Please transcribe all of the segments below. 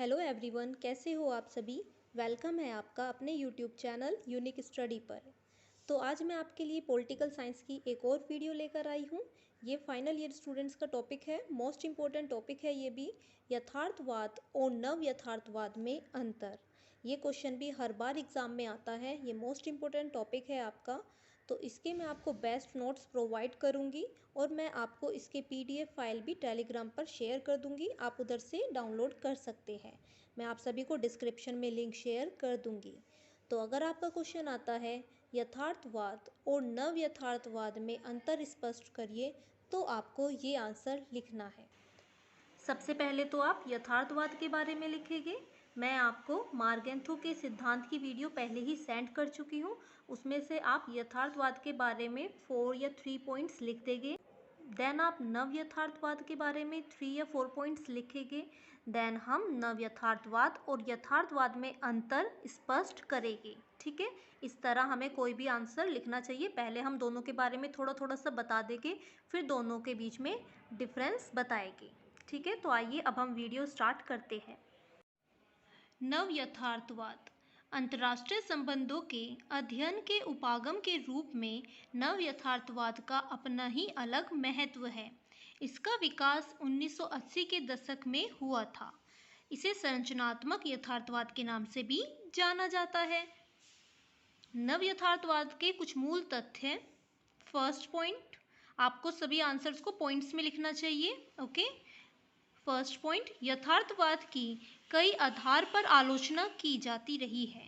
Hello everyone, कैसे हो आप सभी। वेलकम है आपका अपने यूट्यूब चैनल यूनिक स्टडी पर। तो आज मैं आपके लिए पॉलिटिकल साइंस की एक और वीडियो लेकर आई हूँ। ये फाइनल ईयर स्टूडेंट्स का टॉपिक है, मोस्ट इम्पोर्टेंट टॉपिक है ये भी। यथार्थवाद और नव यथार्थवाद में अंतर। ये क्वेश्चन भी हर बार एग्ज़ाम में आता है, ये मोस्ट इम्पोर्टेंट टॉपिक है आपका। तो इसके मैं आपको बेस्ट नोट्स प्रोवाइड करूँगी और मैं आपको इसके PDF फाइल भी टेलीग्राम पर शेयर कर दूँगी, आप उधर से डाउनलोड कर सकते हैं। मैं आप सभी को डिस्क्रिप्शन में लिंक शेयर कर दूँगी। तो अगर आपका क्वेश्चन आता है यथार्थवाद और नव यथार्थवाद में अंतर स्पष्ट करिए, तो आपको ये आंसर लिखना है। सबसे पहले तो आप यथार्थवाद के बारे में लिखेंगे। मैं आपको मार्गेंथो के सिद्धांत की वीडियो पहले ही सेंड कर चुकी हूँ, उसमें से आप यथार्थवाद के बारे में 4 या 3 पॉइंट्स लिख देंगे। देन आप नव यथार्थवाद के बारे में 3 या 4 पॉइंट्स लिखेंगे। देन हम नव यथार्थवाद और यथार्थवाद में अंतर स्पष्ट करेंगे। ठीक है, इस तरह हमें कोई भी आंसर लिखना चाहिए। पहले हम दोनों के बारे में थोड़ा थोड़ा सा बता देंगे, फिर दोनों के बीच में डिफरेंस बताएंगे। ठीक है, तो आइए अब हम वीडियो स्टार्ट करते हैं। नव यथार्थवाद अंतर्राष्ट्रीय संबंधों के अध्ययन के उपागम के रूप में नव यथार्थवाद का अपना ही अलग महत्व है। इसका विकास 1980 के दशक में हुआ था। इसे संरचनात्मक यथार्थवाद के नाम से भी जाना जाता है। नव यथार्थवाद के कुछ मूल तथ्य हैं। फर्स्ट पॉइंट, आपको सभी आंसर्स को पॉइंट्स में लिखना चाहिए। ओके, फर्स्ट पॉइंट, यथार्थवाद की कई आधार पर आलोचना की जाती रही है।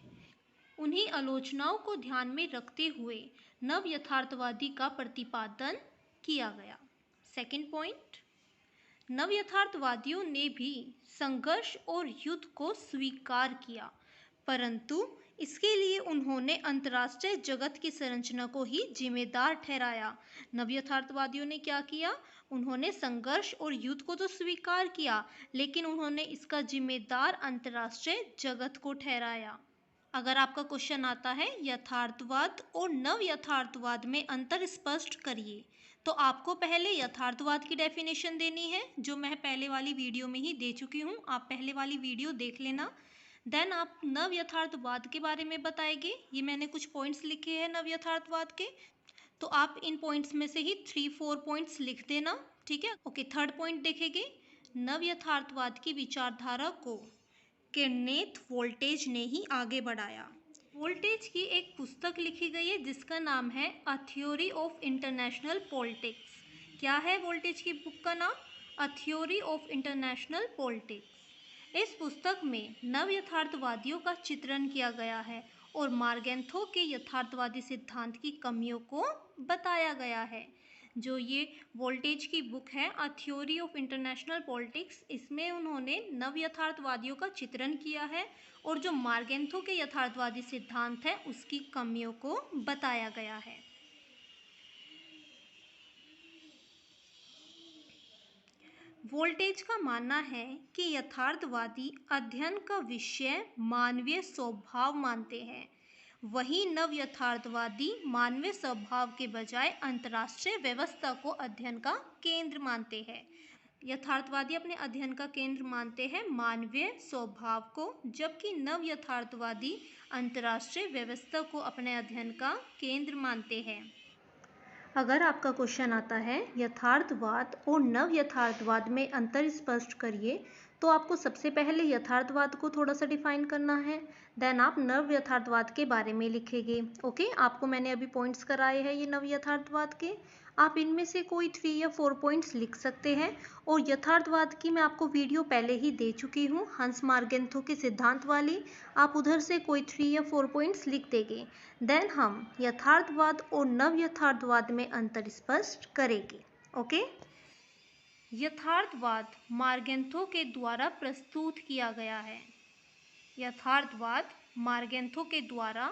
उन्हीं आलोचनाओं को ध्यान में रखते हुए नव यथार्थवादी का प्रतिपादन किया गया। सेकंड पॉइंट, नव यथार्थवादियों ने भी संघर्ष और युद्ध को स्वीकार किया, परंतु इसके लिए उन्होंने अंतर्राष्ट्रीय जगत की संरचना को ही जिम्मेदार ठहराया। नव यथार्थवादियों ने क्या किया, उन्होंने संघर्ष और युद्ध को तो स्वीकार किया, लेकिन उन्होंने इसका जिम्मेदार अंतर्राष्ट्रीय जगत को ठहराया। अगर आपका क्वेश्चन आता है यथार्थवाद और नव यथार्थवाद में अंतर स्पष्ट करिए, तो आपको पहले यथार्थवाद की डेफिनेशन देनी है, जो मैं पहले वाली वीडियो में ही दे चुकी हूँ। आप पहले वाली वीडियो देख लेना। देन आप नव यथार्थवाद के बारे में बताएंगे। ये मैंने कुछ पॉइंट्स लिखे हैं नव यथार्थवाद के, तो आप इन पॉइंट्स में से ही 3-4 पॉइंट्स लिख देना। ठीक है, ओके। थर्ड पॉइंट देखेंगे, नव यथार्थवाद की विचारधारा को केनेथ वोल्टेज ने ही आगे बढ़ाया। वोल्टेज की एक पुस्तक लिखी गई है जिसका नाम है a theory of international politics. क्या है वोल्टेज की बुक का नाम? A theory of international politics. इस पुस्तक में नव यथार्थवादियों का चित्रण किया गया है और मार्गेंथो के यथार्थवादी सिद्धांत की कमियों को बताया गया है। जो ये वोल्टेज की बुक है a theory of international politics, इसमें उन्होंने नव यथार्थवादियों का चित्रण किया है और जो मार्गेंथो के यथार्थवादी सिद्धांत है उसकी कमियों को बताया गया है। वोल्टेज का मानना है कि यथार्थवादी अध्ययन का विषय मानवीय स्वभाव मानते हैं, वहीं नव यथार्थवादी मानवीय स्वभाव के बजाय अंतर्राष्ट्रीय व्यवस्था को अध्ययन का केंद्र मानते हैं। यथार्थवादी अपने अध्ययन का केंद्र मानते हैं मानवीय स्वभाव को, जबकि नव यथार्थवादी अंतर्राष्ट्रीय व्यवस्था को अपने अध्ययन का केंद्र मानते हैं। अगर आपका क्वेश्चन आता है यथार्थवाद और नव यथार्थवाद में अंतर स्पष्ट करिए, तो आपको सबसे पहले यथार्थवाद को थोड़ा सा डिफाइन करना है। देन आप नव यथार्थवाद के बारे में लिखेंगे। ओके, आपको मैंने अभी पॉइंट्स कराए हैं ये नव यथार्थवाद के, आप इनमें से कोई 3 या 4 पॉइंट्स लिख सकते हैं। और यथार्थवाद की मैं आपको वीडियो पहले ही दे चुकी हूँ, हंस मार्गेंथो के सिद्धांत वाली, आप उधर से कोई 3 या 4 पॉइंट्स लिख देंगे। देन हम यथार्थवाद और नव यथार्थवाद में अंतर स्पष्ट करेंगे। ओके, यथार्थवाद मार्गेंथो के द्वारा प्रस्तुत किया गया है। यथार्थवाद मार्गेंथो के द्वारा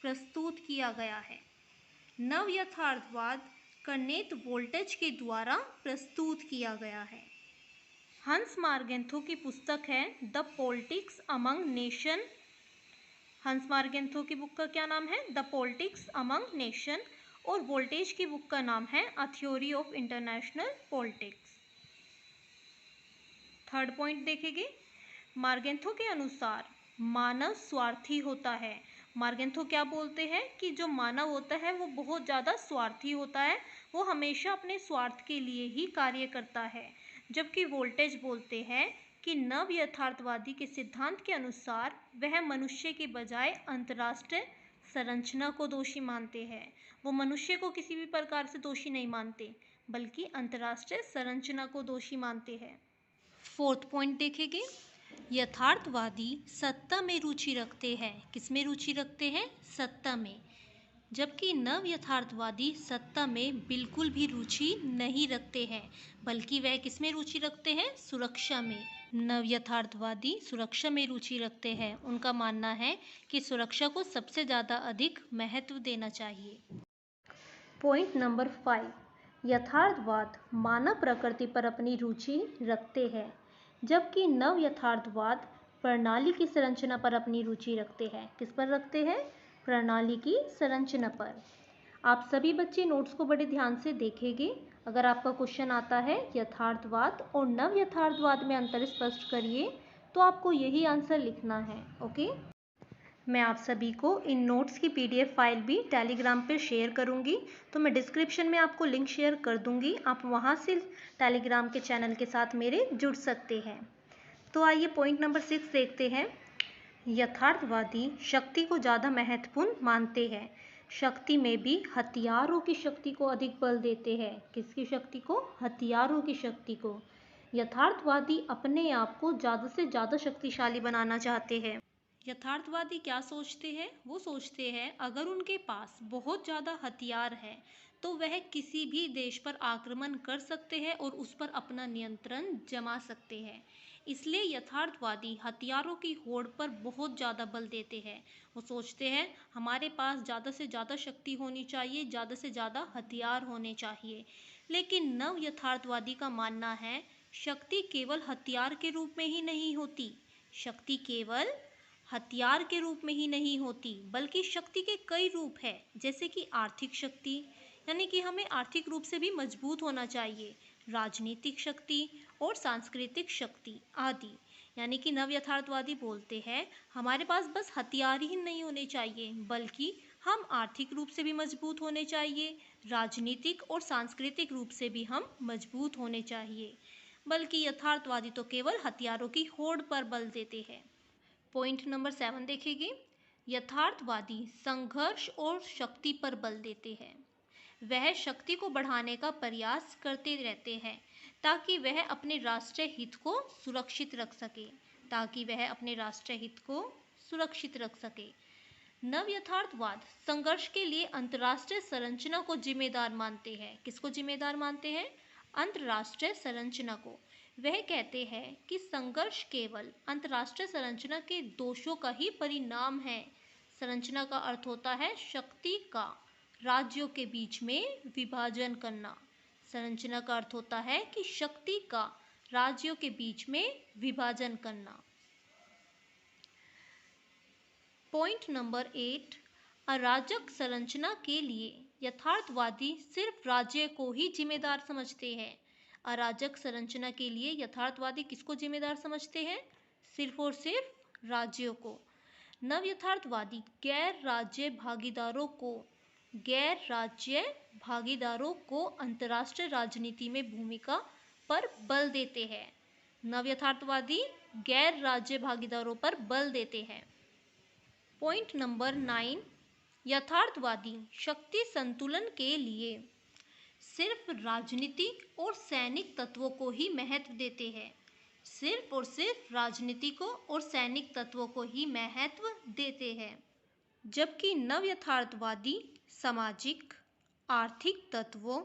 प्रस्तुत किया गया है। नव यथार्थवाद केनेथ वोल्टेज के द्वारा प्रस्तुत किया गया है। हंस मार्गेंथो की पुस्तक है द पॉलिटिक्स अमंग नेशन। हंस मार्गेंथो की बुक का क्या नाम है? The politics among nation. और वोल्टेज की बुक का नाम है a theory of international politics. Third point देखेंगे, मार्गेंथो के अनुसार मानव स्वार्थी होता है। मार्गेंथो क्या बोलते हैं कि जो मानव होता है वो बहुत ज़्यादा स्वार्थी होता है, वो हमेशा अपने स्वार्थ के लिए ही कार्य करता है। जबकि वोल्टेज बोलते हैं कि नव यथार्थवादी के सिद्धांत के अनुसार वह मनुष्य के बजाय अंतर्राष्ट्रीय संरचना को दोषी मानते हैं। वो मनुष्य को किसी भी प्रकार से दोषी नहीं मानते, बल्कि अंतर्राष्ट्रीय संरचना को दोषी मानते हैं। फोर्थ पॉइंट देखेंगे, यथार्थवादी सत्ता में रुचि रखते हैं। किस में रुचि रखते हैं? सत्ता में। जबकि नव यथार्थवादी सत्ता में बिल्कुल भी रुचि नहीं रखते हैं, बल्कि वह किस में रुचि रखते हैं? सुरक्षा में। नव यथार्थवादी सुरक्षा में रुचि रखते हैं। उनका मानना है कि सुरक्षा को सबसे ज़्यादा अधिक महत्व देना चाहिए। पॉइंट नंबर 5, यथार्थवाद मानव प्रकृति पर अपनी रुचि रखते हैं, जबकि नव यथार्थवाद प्रणाली की संरचना पर अपनी रुचि रखते हैं। किस पर रखते हैं? प्रणाली की संरचना पर। आप सभी बच्चे नोट्स को बड़े ध्यान से देखेंगे। अगर आपका क्वेश्चन आता है यथार्थवाद और नव यथार्थवाद में अंतर स्पष्ट करिए, तो आपको यही आंसर लिखना है। ओके, मैं आप सभी को इन नोट्स की PDF फाइल भी टेलीग्राम पर शेयर करूंगी, तो मैं डिस्क्रिप्शन में आपको लिंक शेयर कर दूंगी। आप वहां से टेलीग्राम के चैनल के साथ मेरे जुड़ सकते हैं। तो आइए पॉइंट नंबर 6 देखते हैं। यथार्थवादी शक्ति को ज़्यादा महत्वपूर्ण मानते हैं। शक्ति में भी हथियारों की शक्ति को अधिक बल देते हैं। किसकी शक्ति को? हथियारों की शक्ति को। यथार्थवादी अपने आप को ज़्यादा से ज़्यादा शक्तिशाली बनाना चाहते हैं। यथार्थवादी क्या सोचते हैं? वो सोचते हैं अगर उनके पास बहुत ज़्यादा हथियार है तो वह किसी भी देश पर आक्रमण कर सकते हैं और उस पर अपना नियंत्रण जमा सकते हैं। इसलिए यथार्थवादी हथियारों की होड़ पर बहुत ज़्यादा बल देते हैं। वो सोचते हैं हमारे पास ज़्यादा से ज़्यादा शक्ति होनी चाहिए, ज़्यादा से ज़्यादा हथियार होने चाहिए। लेकिन नव यथार्थवादी का मानना है शक्ति केवल हथियार के रूप में ही नहीं होती। शक्ति केवल हथियार के रूप में ही नहीं होती, बल्कि शक्ति के कई रूप हैं, जैसे कि आर्थिक शक्ति, यानी कि हमें आर्थिक रूप से भी मजबूत होना चाहिए, राजनीतिक शक्ति और सांस्कृतिक शक्ति आदि। यानी कि नव यथार्थवादी बोलते हैं हमारे पास बस हथियार ही नहीं होने चाहिए, बल्कि हम आर्थिक रूप से भी मजबूत होने चाहिए, राजनीतिक और सांस्कृतिक रूप से भी हम मजबूत होने चाहिए। बल्कि यथार्थवादी तो केवल हथियारों की होड़ पर बल देते हैं। पॉइंट नंबर 7 देखेंगे, यथार्थवादी संघर्ष और शक्ति पर बल देते हैं। वह शक्ति को बढ़ाने का प्रयास करते रहते हैं ताकि वह अपने राष्ट्रीय हित को सुरक्षित रख सके, नव यथार्थवाद संघर्ष के लिए अंतर्राष्ट्रीय संरचना को जिम्मेदार मानते हैं। किसको जिम्मेदार मानते हैं? अंतर्राष्ट्रीय संरचना को। वह कहते हैं कि संघर्ष केवल अंतर्राष्ट्रीय संरचना के दोषों का ही परिणाम है। संरचना का अर्थ होता है शक्ति का राज्यों के बीच में विभाजन करना। संरचना का अर्थ होता है कि शक्ति का राज्यों के बीच में विभाजन करना। पॉइंट नंबर 8, अराजक संरचना के लिए यथार्थवादी सिर्फ राज्य को ही जिम्मेदार समझते हैं। अराजक संरचना के लिए यथार्थवादी किसको जिम्मेदार समझते हैं? सिर्फ और सिर्फ राज्यों को। नव यथार्थवादी गैर राज्य भागीदारों को अंतर्राष्ट्रीय राजनीति में भूमिका पर बल देते हैं। नव यथार्थवादी गैर राज्य भागीदारों पर बल देते हैं। पॉइंट नंबर 9, यथार्थवादी शक्ति संतुलन के लिए सिर्फ राजनीतिक और सैनिक तत्वों को ही महत्व देते हैं। सिर्फ और सिर्फ राजनीतिकों और सैनिक तत्वों को ही महत्व देते हैं। जबकि नव यथार्थवादी सामाजिक आर्थिक तत्वों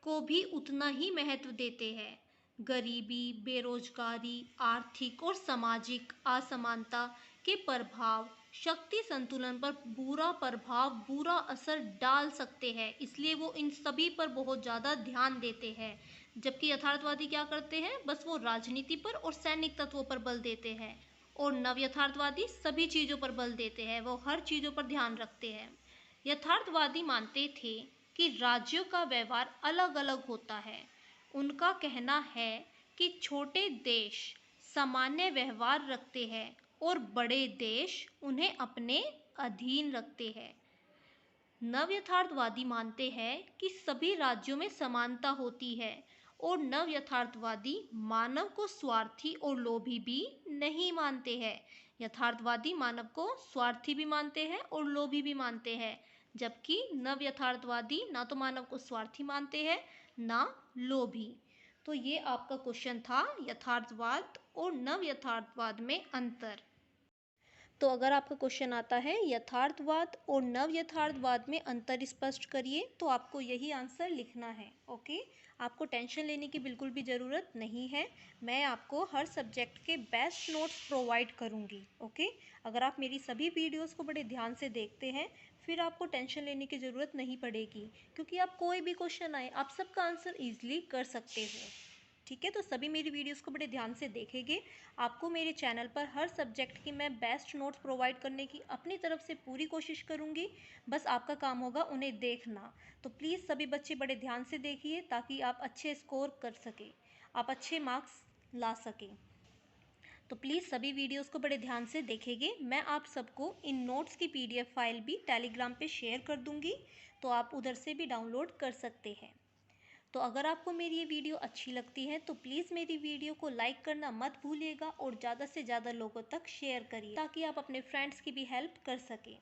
को भी उतना ही महत्व देते हैं। गरीबी, बेरोजगारी, आर्थिक और सामाजिक असमानता के प्रभाव शक्ति संतुलन पर बुरा असर डाल सकते हैं, इसलिए वो इन सभी पर बहुत ज़्यादा ध्यान देते हैं। जबकि यथार्थवादी क्या करते हैं? बस वो राजनीति पर और सैनिक तत्वों पर बल देते हैं, और नव यथार्थवादी सभी चीज़ों पर बल देते हैं, वो हर चीज़ों पर ध्यान रखते हैं। यथार्थवादी मानते थे कि राज्यों का व्यवहार अलग अलग होता है। उनका कहना है कि छोटे देश सामान्य व्यवहार रखते हैं और बड़े देश उन्हें अपने अधीन रखते हैं। नव यथार्थवादी मानते हैं कि सभी राज्यों में समानता होती है और नव यथार्थवादी मानव को स्वार्थी और लोभी भी नहीं मानते हैं। यथार्थवादी मानव को स्वार्थी भी मानते हैं और लोभी भी मानते हैं, जबकि नव यथार्थवादी ना तो मानव को स्वार्थी मानते हैं ना लोभी। तो ये आपका क्वेश्चन था, यथार्थवाद और नव यथार्थवाद में अंतर। तो अगर आपका क्वेश्चन आता है यथार्थवाद और नव यथार्थवाद में अंतर स्पष्ट करिए, तो आपको यही आंसर लिखना है। ओके, आपको टेंशन लेने की बिल्कुल भी ज़रूरत नहीं है। मैं आपको हर सब्जेक्ट के बेस्ट नोट्स प्रोवाइड करूँगी। ओके, अगर आप मेरी सभी वीडियोस को बड़े ध्यान से देखते हैं, फिर आपको टेंशन लेने की ज़रूरत नहीं पड़ेगी, क्योंकि आप कोई भी क्वेश्चन आए आप सबका आंसर ईजिली कर सकते हो। ठीक है, तो सभी मेरी वीडियोस को बड़े ध्यान से देखेंगे। आपको मेरे चैनल पर हर सब्जेक्ट की मैं बेस्ट नोट्स प्रोवाइड करने की अपनी तरफ से पूरी कोशिश करूँगी। बस आपका काम होगा उन्हें देखना। तो प्लीज़ सभी बच्चे बड़े ध्यान से देखिए, ताकि आप अच्छे स्कोर कर सकें, आप अच्छे मार्क्स ला सकें। तो प्लीज़ सभी वीडियोस को बड़े ध्यान से देखेंगे। मैं आप सबको इन नोट्स की PDF फाइल भी टेलीग्राम पे शेयर कर दूँगी, तो आप उधर से भी डाउनलोड कर सकते हैं। तो अगर आपको मेरी ये वीडियो अच्छी लगती है तो प्लीज़ मेरी वीडियो को लाइक करना मत भूलिएगा और ज़्यादा से ज़्यादा लोगों तक शेयर करिए, ताकि आप अपने फ्रेंड्स की भी हेल्प कर सकें।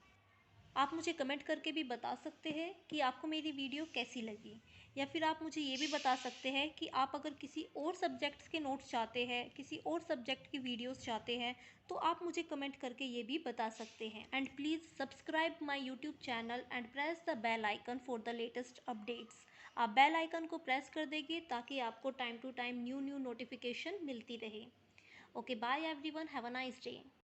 आप मुझे कमेंट करके भी बता सकते हैं कि आपको मेरी वीडियो कैसी लगी, या फिर आप मुझे ये भी बता सकते हैं कि आप अगर किसी और सब्जेक्ट्स के नोट्स चाहते हैं, किसी और सब्जेक्ट की वीडियोस चाहते हैं, तो आप मुझे कमेंट करके ये भी बता सकते हैं। And please subscribe my YouTube channel and press the bell icon for the latest updates. आप बेल आइकन को प्रेस कर देंगे ताकि आपको time to time new notification मिलती रहे। Okay, bye everyone, have a nice day.